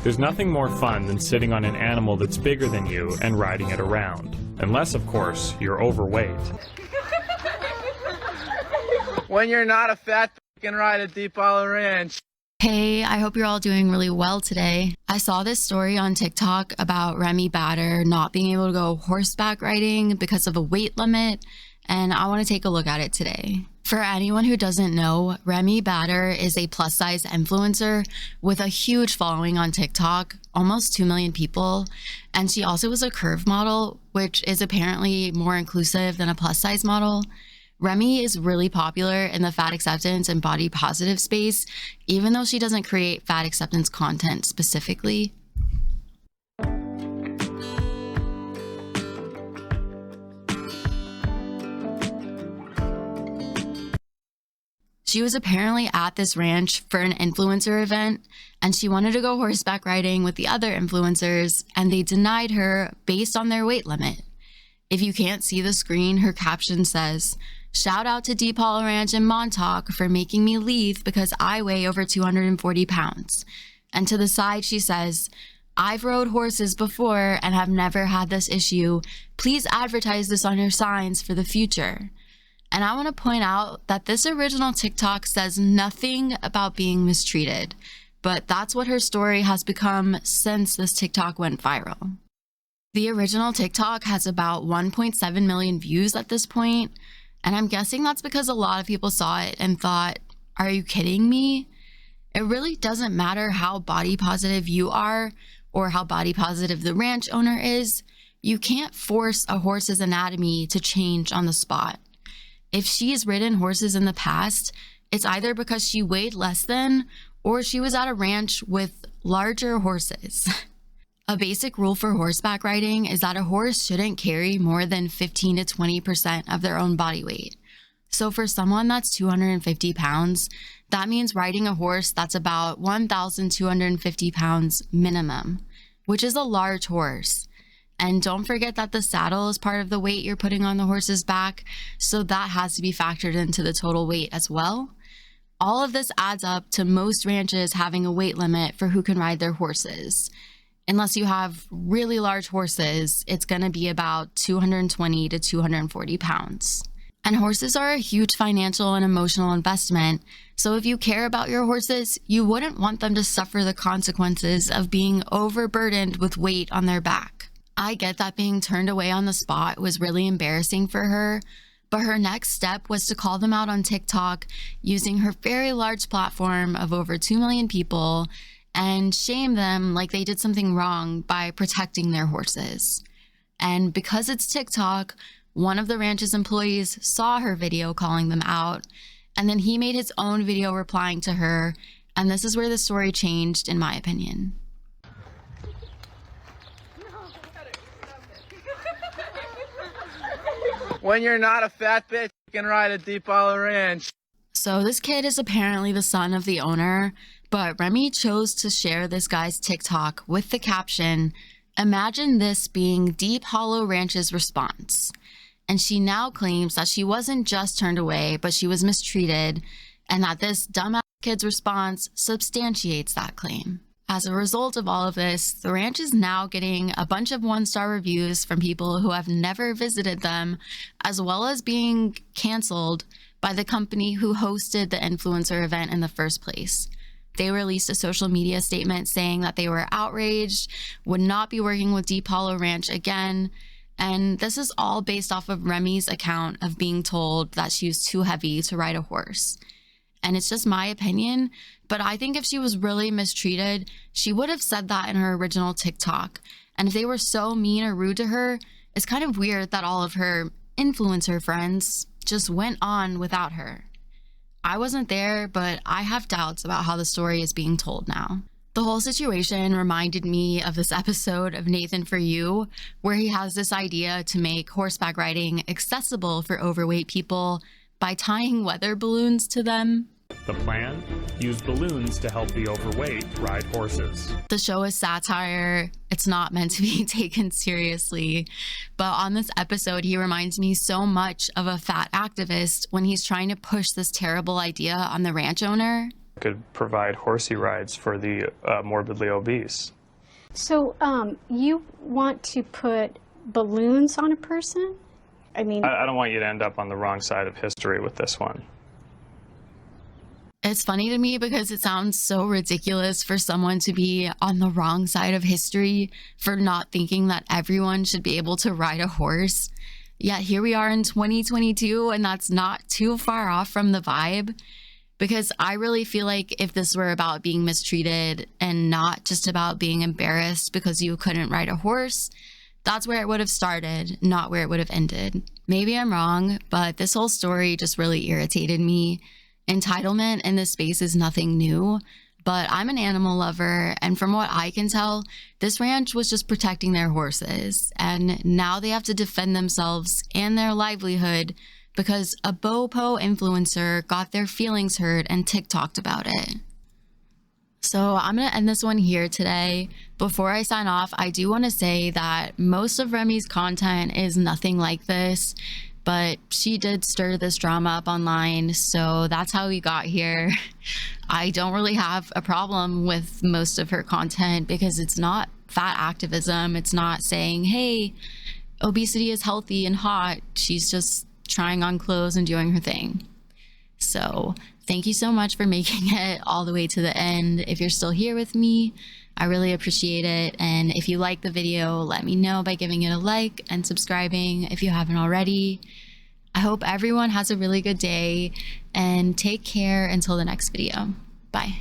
There's nothing more fun than sitting on an animal that's bigger than you and riding it around. Unless, of course, you're overweight. When you're not a fat can ride a Deep Hollow Ranch. Hey, I hope you're all doing really well today. I saw this story on TikTok about Remy Bader not being able to go horseback riding because of a weight limit, and I want to take a look at it today. For anyone who doesn't know, Remy Bader is a plus-size influencer with a huge following on TikTok, almost 2 million people, and she also is a curve model, which is apparently more inclusive than a plus-size model. Remy is really popular in the fat acceptance and body positive space, even though she doesn't create fat acceptance content specifically. She was apparently at this ranch for an influencer event, and she wanted to go horseback riding with the other influencers, and they denied her based on their weight limit. If you can't see the screen, her caption says, "Shout out to Deep Hollow Ranch in Montauk for making me leave because I weigh over 240 pounds. And to the side, she says, "I've rode horses before and have never had this issue. Please advertise this on your signs for the future." And I want to point out that this original TikTok says nothing about being mistreated, but that's what her story has become since this TikTok went viral. The original TikTok has about 1.7 million views at this point, and I'm guessing that's because a lot of people saw it and thought, "Are you kidding me?" It really doesn't matter how body positive you are or how body positive the ranch owner is. You can't force a horse's anatomy to change on the spot. If she's ridden horses in the past, it's either because she weighed less than or she was at a ranch with larger horses. A basic rule for horseback riding is that a horse shouldn't carry more than 15 to 20% of their own body weight. So for someone that's 250 pounds, that means riding a horse that's about 1,250 pounds minimum, which is a large horse. And don't forget that the saddle is part of the weight you're putting on the horse's back, so that has to be factored into the total weight as well. All of this adds up to most ranches having a weight limit for who can ride their horses. Unless you have really large horses, it's going to be about 220 to 240 pounds. And horses are a huge financial and emotional investment, so if you care about your horses, you wouldn't want them to suffer the consequences of being overburdened with weight on their back. I get that being turned away on the spot was really embarrassing for her, but her next step was to call them out on TikTok using her very large platform of over 2 million people and shame them like they did something wrong by protecting their horses. And because it's TikTok, one of the ranch's employees saw her video calling them out, and then he made his own video replying to her, and this is where the story changed, in my opinion. When you're not a fat bitch, you can ride a Deep Hollow Ranch. So this kid is apparently the son of the owner, but Remy chose to share this guy's TikTok with the caption, "Imagine this being Deep Hollow Ranch's response." And she now claims that she wasn't just turned away, but she was mistreated, and that this dumbass kid's response substantiates that claim. As a result of all of this, the ranch is now getting a bunch of 1-star reviews from people who have never visited them, as well as being canceled by the company who hosted the influencer event in the first place. They released a social media statement saying that they were outraged, would not be working with Deep Hollow Ranch again, and this is all based off of Remy's account of being told that she was too heavy to ride a horse. And it's just my opinion, but I think if she was really mistreated, she would have said that in her original TikTok. And if they were so mean or rude to her, it's kind of weird that all of her influencer friends just went on without her. I wasn't there, but I have doubts about how the story is being told now. The whole situation reminded me of this episode of Nathan For You, where he has this idea to make horseback riding accessible for overweight people by tying weather balloons to them. The plan? Use balloons to help the overweight ride horses. The show is satire. It's not meant to be taken seriously. But on this episode, he reminds me so much of a fat activist when he's trying to push this terrible idea on the ranch owner. Could provide horsey rides for the morbidly obese. So you want to put balloons on a person? I mean, I don't want you to end up on the wrong side of history with this one. It's funny to me because it sounds so ridiculous for someone to be on the wrong side of history for not thinking that everyone should be able to ride a horse. Yet here we are in 2022, and that's not too far off from the vibe. Because I really feel like if this were about being mistreated and not just about being embarrassed because you couldn't ride a horse, that's where it would have started, not where it would have ended. Maybe I'm wrong, but this whole story just really irritated me. Entitlement in this space is nothing new, but I'm an animal lover, and from what I can tell, this ranch was just protecting their horses, and now they have to defend themselves and their livelihood because a BOPO influencer got their feelings hurt and TikToked about it. So I'm going to end this one here today. Before I sign off, I do want to say that most of Remy's content is nothing like this, but she did stir this drama up online, so that's how we got here. I don't really have a problem with most of her content because it's not fat activism. It's not saying, hey, obesity is healthy and hot. She's just trying on clothes and doing her thing. So thank you so much for making it all the way to the end. If you're still here with me, I really appreciate it. And if you like the video, let me know by giving it a like and subscribing if you haven't already. I hope everyone has a really good day and take care until the next video. Bye.